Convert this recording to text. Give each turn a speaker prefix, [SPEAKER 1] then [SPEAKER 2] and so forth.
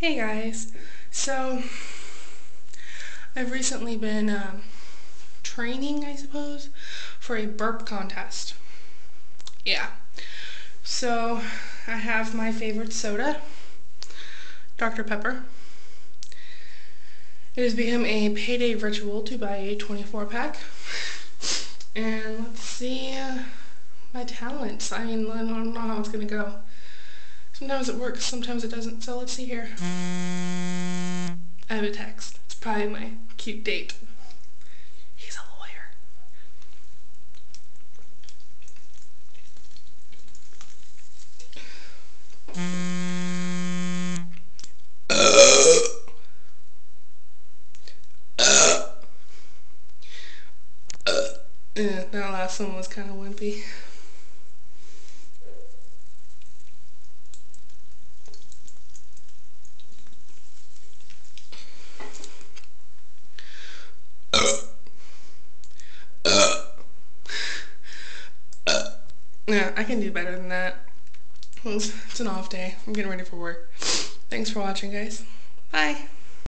[SPEAKER 1] Hey guys, so I've recently been training, I suppose, for a burp contest. Yeah, so I have my favorite soda, Dr. Pepper. It has become a payday ritual to buy a 24-pack. And let's see my talents. I don't know how it's gonna go. Sometimes it works, sometimes it doesn't, so let's see here. I have a text. It's probably my cute date. He's a lawyer. Yeah, that last one was kind of wimpy. Yeah, I can do better than that. It's an off day. I'm getting ready for work. Thanks for watching, guys. Bye.